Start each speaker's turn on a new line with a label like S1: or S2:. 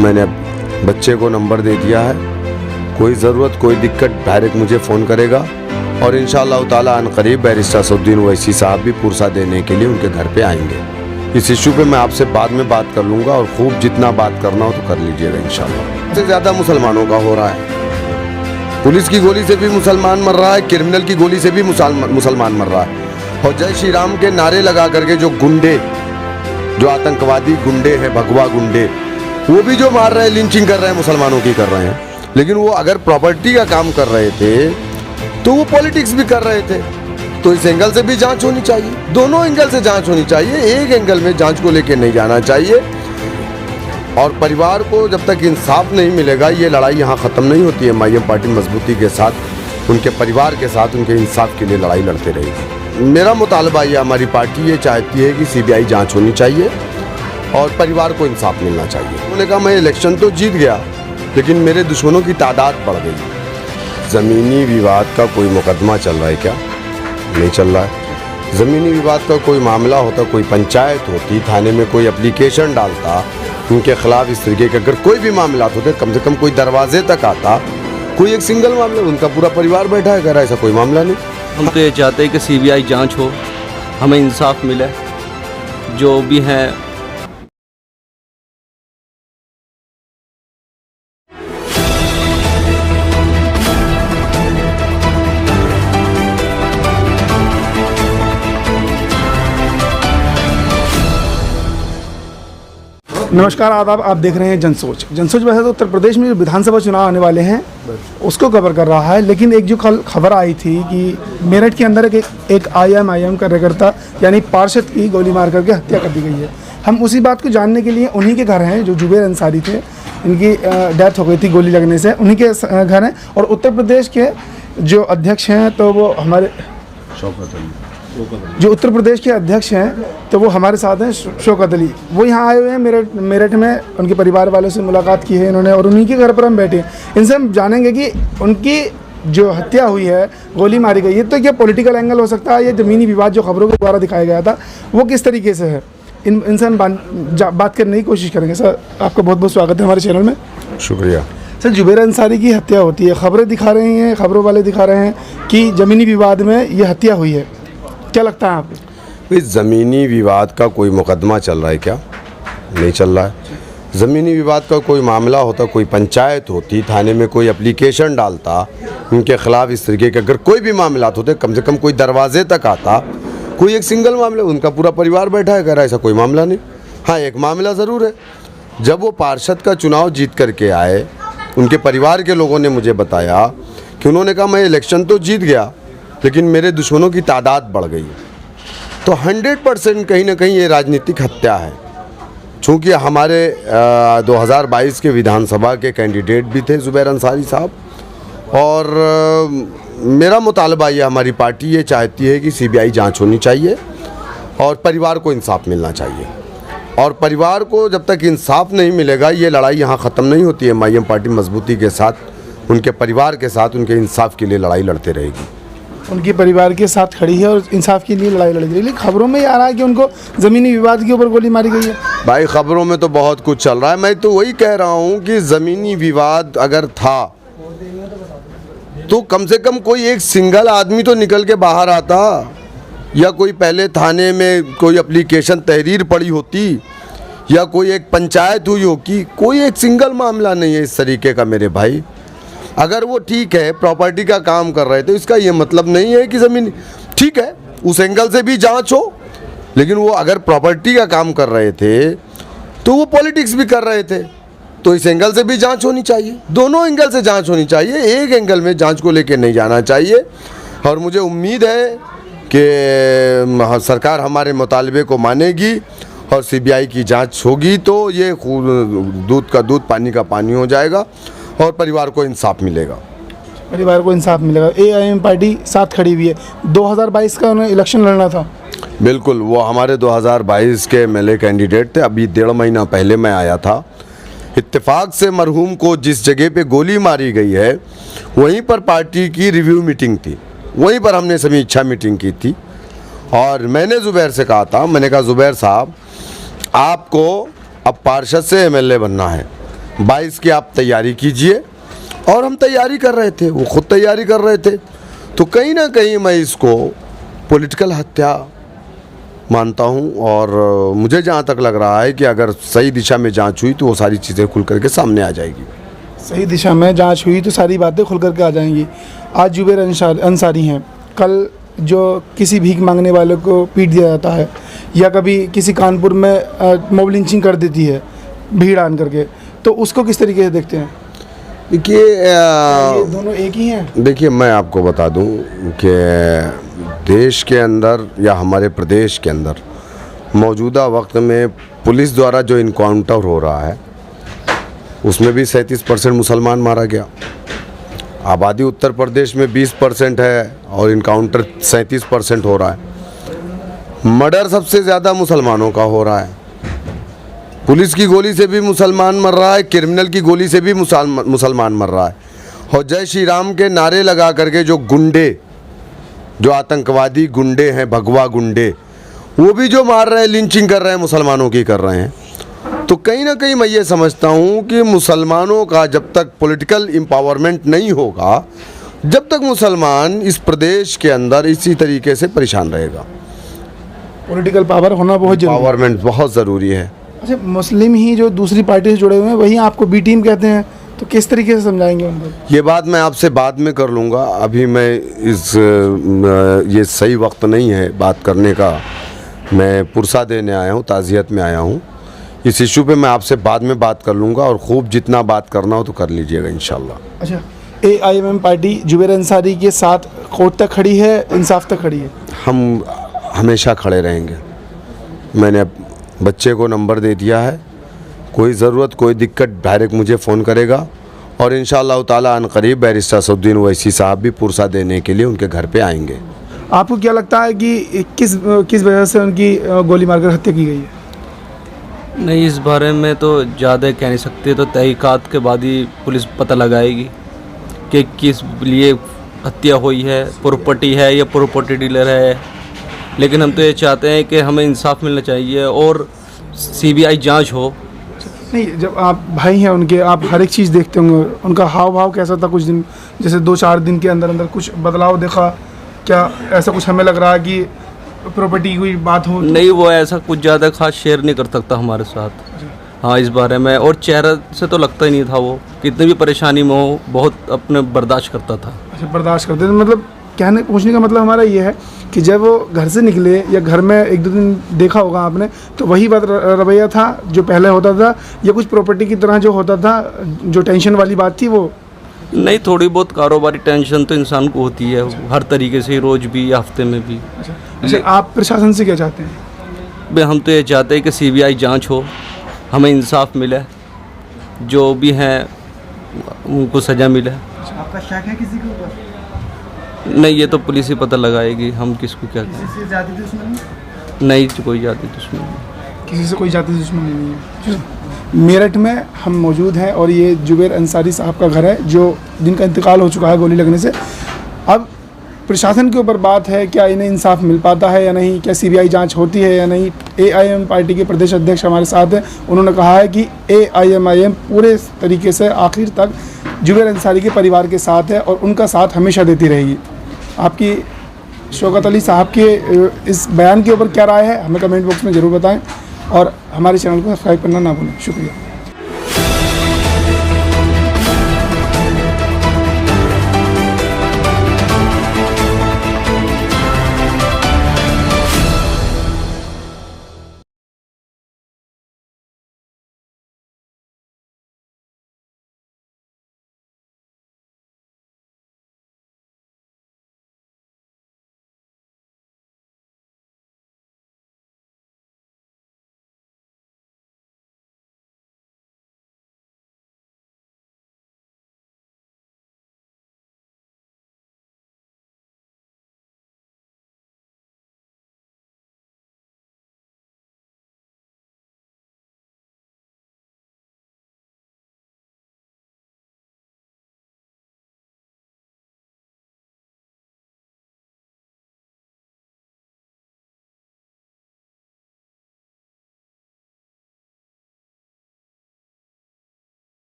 S1: मैंने बच्चे को नंबर दे दिया है, कोई ज़रूरत कोई दिक्कत डायरेक्ट मुझे फ़ोन करेगा और इंशाअल्लाह ताला अनकरीब बैरिस्टर असदुद्दीन ओवैसी साहब भी पुरसा देने के लिए उनके घर पे आएंगे। इस इशू पे मैं आपसे बाद में बात कर लूँगा और खूब जितना बात करना हो तो कर लीजिएगा इंशाअल्लाह। सबसे ज़्यादा मुसलमानों का हो रहा है, पुलिस की गोली से भी मुसलमान मर रहा है, क्रिमिनल की गोली से भी मुसलमान मर रहा है। और जय श्री राम के नारे लगा करके जो गुंडे, जो आतंकवादी गुंडे हैं, भगवा गुंडे, वो भी जो मार रहे हैं, लिंचिंग कर रहे हैं, मुसलमानों की कर रहे हैं। लेकिन वो अगर प्रॉपर्टी का काम कर रहे थे तो वो पॉलिटिक्स भी कर रहे थे। तो इस एंगल से भी जांच होनी चाहिए, दोनों एंगल से जांच होनी चाहिए, एक एंगल में जांच को लेके नहीं जाना चाहिए। और परिवार को जब तक इंसाफ नहीं मिलेगा, ये लड़ाई यहाँ ख़त्म नहीं होती है। माईएम पार्टी मजबूती के साथ उनके परिवार के साथ उनके इंसाफ के लिए लड़ाई लड़ते रहेगी। मेरा मुतालबा ये, हमारी पार्टी ये चाहती है कि सीबीआई जांच होनी चाहिए और परिवार को इंसाफ मिलना चाहिए। उन्होंने कहा मैं इलेक्शन तो जीत गया लेकिन मेरे दुश्मनों की तादाद बढ़ गई। ज़मीनी विवाद का कोई मुकदमा चल रहा है क्या? नहीं चल रहा है। ज़मीनी विवाद का कोई मामला होता, कोई पंचायत होती, थाने में कोई एप्लीकेशन डालता उनके खिलाफ, इस तरीके के अगर कोई भी मामला होते कम से कम कोई दरवाजे तक आता, कोई एक सिंगल मामला, उनका पूरा परिवार बैठा है, कह रहा है ऐसा कोई मामला नहीं।
S2: हम तो ये चाहते हैं कि सीबीआई जांच हो, हमें इंसाफ मिले, जो भी हैं।
S3: नमस्कार, आदाब। आप देख रहे हैं जनसोच। जनसोच वैसे तो उत्तर प्रदेश में जो विधानसभा चुनाव आने वाले हैं उसको कवर कर रहा है, लेकिन एक जो कल खबर आई थी कि मेरठ के अंदर एक आईएम कार्यकर्ता यानी पार्षद की गोली मार करके हत्या कर दी गई है। हम उसी बात को जानने के लिए उन्हीं के घर हैं जो जुबैर अंसारी थे, इनकी डेथ हो गई थी गोली लगने से, उन्हीं के घर हैं। और उत्तर प्रदेश के जो अध्यक्ष हैं तो वो हमारे जो उत्तर प्रदेश के अध्यक्ष हैं तो वो हमारे साथ हैं, शौकत अली। वो यहाँ आए हुए हैं मेरठ में, उनके परिवार वालों से मुलाकात की है इन्होंने और उन्हीं के घर पर हम बैठे हैं। इनसे हम जानेंगे कि उनकी जो हत्या हुई है, गोली मारी गई है, तो क्या पॉलिटिकल एंगल हो सकता है, ये ज़मीनी विवाद जो खबरों के द्वारा दिखाया गया था वो किस तरीके से है, इनसे हम बात करने की कोशिश करेंगे। सर, आपका बहुत बहुत स्वागत है हमारे चैनल में।
S1: शुक्रिया।
S3: सर, जुबैर अंसारी की हत्या होती है, खबरें दिखा रही हैं, खबरों वाले दिखा रहे हैं कि ज़मीनी विवाद में ये हत्या हुई है, क्या लगता है आपको?
S1: इस ज़मीनी विवाद का कोई मुकदमा चल रहा है क्या? नहीं चल रहा है। ज़मीनी विवाद का कोई मामला होता, कोई पंचायत होती, थाने में कोई एप्लीकेशन डालता उनके खिलाफ, इस तरीके के अगर कोई भी मामला होते कम से कम कोई दरवाजे तक आता, कोई एक सिंगल मामला, उनका पूरा परिवार बैठा है, कह रहा है ऐसा कोई मामला नहीं। हाँ, एक मामला ज़रूर है, जब वो पार्षद का चुनाव जीत करके आए, उनके परिवार के लोगों ने मुझे बताया कि उन्होंने कहा मैं इलेक्शन तो जीत गया लेकिन मेरे दुश्मनों की तादाद बढ़ गई। तो 100% कहीं ना कहीं ये राजनीतिक हत्या है। चूँकि हमारे 2022 के विधानसभा के कैंडिडेट भी थे जुबैर अंसारी साहब, और मेरा मुतालबा ये, हमारी पार्टी ये चाहती है कि सीबीआई जांच होनी चाहिए और परिवार को इंसाफ मिलना चाहिए। और परिवार को जब तक इंसाफ नहीं मिलेगा, ये लड़ाई यहाँ ख़त्म नहीं होती है। माईएम पार्टी मजबूती के साथ उनके परिवार के साथ उनके इंसाफ के लिए लड़ाई लड़ते रहेगी।
S3: उनके परिवार के साथ खड़ी है और इंसाफ के लिए लड़ाई लड़ी गई। लेकिन खबरों में ये आ रहा है कि उनको ज़मीनी विवाद के ऊपर गोली मारी गई है।
S1: भाई, खबरों में तो बहुत कुछ चल रहा है। मैं तो वही कह रहा हूँ कि ज़मीनी विवाद अगर था तो कम से कम कोई एक सिंगल आदमी तो निकल के बाहर आता, या कोई पहले थाने में कोई एप्लीकेशन तहरीर पड़ी होती, या कोई एक पंचायत हुई होगी। कोई एक सिंगल मामला नहीं है इस तरीके का मेरे भाई। अगर वो ठीक है, प्रॉपर्टी का काम कर रहे थे, इसका ये मतलब नहीं है कि ज़मीन ठीक है, उस एंगल से भी जांच हो। लेकिन वो अगर प्रॉपर्टी का काम कर रहे थे तो वो पॉलिटिक्स भी कर रहे थे, तो इस एंगल से भी जांच होनी चाहिए, दोनों एंगल से जांच होनी चाहिए, एक एंगल में जांच को लेके नहीं जाना चाहिए। और मुझे उम्मीद है कि सरकार हमारे मुतालबे को मानेगी और सीबीआई की जांच होगी तो ये दूध का दूध, पानी का पानी हो जाएगा और परिवार को इंसाफ मिलेगा।
S3: परिवार को इंसाफ मिलेगा। एआईएम पार्टी साथ खड़ी हुई है। 2022 का उन्हें इलेक्शन लड़ना था।
S1: बिल्कुल, वो हमारे 2022 के एमएलए कैंडिडेट थे। अभी 1.5 महीना पहले मैं आया था। इत्तेफाक से मरहूम को जिस जगह पे गोली मारी गई है वहीं पर पार्टी की रिव्यू मीटिंग थी, वहीं पर हमने समीक्षा मीटिंग की थी। और मैंने जुबैर से कहा था, मैंने कहा जुबैर साहब, आपको अब पार्षद से एमएलए बनना है, 22 की आप तैयारी कीजिए। और हम तैयारी कर रहे थे, वो खुद तैयारी कर रहे थे। तो कहीं ना कहीं मैं इसको पॉलिटिकल हत्या मानता हूँ। और मुझे जहाँ तक लग रहा है कि अगर सही दिशा में जांच हुई तो वो सारी चीज़ें खुल करके सामने आ जाएगी।
S3: सही दिशा में जांच हुई तो सारी बातें खुल करके आ जाएंगी। आज जुबैर अंसारी हैं, कल जो किसी भीख मांगने वाले को पीट दिया जाता है या कभी किसी कानपुर में मॉब लिंचिंग कर देती है भीड़ आन करके, तो उसको किस तरीके से देखते हैं?
S1: देखिए
S3: ये दोनों एक ही हैं?
S1: देखिए, मैं आपको बता दूं कि देश के अंदर या हमारे प्रदेश के अंदर मौजूदा वक्त में पुलिस द्वारा जो इनकाउंटर हो रहा है उसमें भी 37% मुसलमान मारा गया। आबादी उत्तर प्रदेश में 20% है और इनकाउंटर 37% हो रहा है। मर्डर सबसे ज़्यादा मुसलमानों का हो रहा है। पुलिस की गोली से भी मुसलमान मर रहा है, क्रिमिनल की गोली से भी मुसलमान मर रहा है। और जय श्री राम के नारे लगा करके जो गुंडे, जो आतंकवादी गुंडे हैं, भगवा गुंडे, वो भी जो मार रहे हैं, लिंचिंग कर रहे हैं, मुसलमानों की कर रहे हैं। तो कहीं ना कहीं मैं ये समझता हूँ कि मुसलमानों का जब तक पॉलिटिकल एम्पावरमेंट नहीं होगा, जब तक मुसलमान इस प्रदेश के अंदर इसी तरीके से परेशान रहेगा।
S3: पॉलिटिकल पावर होना बहुत जरूरी है।
S1: एम्पावरमेंट बहुत ज़रूरी है।
S3: अच्छा, मुस्लिम ही जो दूसरी पार्टी से जुड़े हुए हैं वही आपको बी टीम कहते हैं, तो किस तरीके से समझाएंगे उनको?
S1: ये बात मैं आपसे बाद में कर लूँगा। अभी मैं ये सही वक्त नहीं है बात करने का। मैं पुरसा देने आया हूँ, ताज़ियत में आया हूँ। इस इशू पे मैं आपसे बाद में बात कर लूँगा और खूब जितना बात करना हो तो कर लीजिएगा इंशाल्लाह।
S3: अच्छा, AIMM पार्टी जुबैर अंसारी के साथ कोर्ट तक खड़ी है, इंसाफ तक खड़ी है?
S1: हम हमेशा खड़े रहेंगे। मैंने बच्चे को नंबर दे दिया है, कोई ज़रूरत कोई दिक्कत डायरेक्ट मुझे फ़ोन करेगा और इंशाअल्लाह ताला अनकरीब बैरिस्टर असदुद्दीन ओवैसी साहब भी पुरसा देने के लिए उनके घर पे आएंगे।
S3: आपको क्या लगता है कि किस वजह से उनकी गोली मारकर हत्या की गई है?
S2: नहीं, इस बारे में तो ज़्यादा कह नहीं सकते, तो तहकीकात के बाद ही पुलिस पता लगाएगी कि किस लिए हत्या हुई है, प्रॉपर्टी है या प्रॉपर्टी डीलर है। लेकिन हम तो ये चाहते हैं कि हमें इंसाफ मिलना चाहिए और CBI जांच हो।
S3: नहीं, जब आप भाई हैं उनके, आप हर एक चीज़ देखते होंगे, उनका हाव भाव कैसा था कुछ दिन, जैसे 2-4 दिन के अंदर अंदर कुछ बदलाव देखा क्या? ऐसा कुछ हमें लग रहा है कि प्रॉपर्टी की कोई बात हो?
S2: नहीं, वो ऐसा कुछ ज़्यादा खास शेयर नहीं कर सकता हमारे साथ। हाँ, इस बारे में। और चेहरा से तो लगता ही नहीं था वो, कितनी भी परेशानी में हो बहुत अपने बर्दाश्त करता था।
S3: अच्छा, बर्दाश्त करते थे। मतलब पूछने का मतलब हमारा ये है कि जब वो घर से निकले या घर में 1-2 दिन देखा होगा आपने, तो वही बात रवैया था जो पहले होता था, या कुछ प्रॉपर्टी की तरह जो होता था, जो टेंशन वाली बात थी वो?
S2: नहीं, थोड़ी बहुत कारोबारी टेंशन तो इंसान को होती है, हर तरीके से, रोज़ भी या हफ्ते में भी।
S3: अच्छा, आप प्रशासन से क्या चाहते हैं?
S2: भाई, हम तो ये चाहते हैं कि CBI जांच हो, हमें इंसाफ मिले, जो भी हैं उनको सज़ा मिले।
S3: आपका शक है किसी के ऊपर?
S2: नहीं, ये तो पुलिस ही पता लगाएगी, हम किसको क्या कहें।
S3: किसी से जाति दुश्मनी?
S2: नहीं, कोई जाति दुश्मनी नहीं।
S3: किसी से कोई जाति दुश्मनी नहीं है। मेरठ में हम मौजूद हैं और ये जुबैर अंसारी साहब का घर है जो जिनका इंतकाल हो चुका है गोली लगने से। अब प्रशासन के ऊपर बात है, क्या इन्हें इंसाफ मिल पाता है या नहीं, क्या CBI जांच होती है या नहीं। AIMM पार्टी के प्रदेश अध्यक्ष हमारे साथ हैं, उन्होंने कहा है कि AIMM पूरे तरीके से आखिर तक जुबैर अंसारी के परिवार के साथ है और उनका साथ हमेशा देती रहेगी। आपकी शौकत अली साहब के इस बयान के ऊपर क्या राय है, हमें कमेंट बॉक्स में ज़रूर बताएं और हमारे चैनल को सब्सक्राइब करना ना भूलें। शुक्रिया।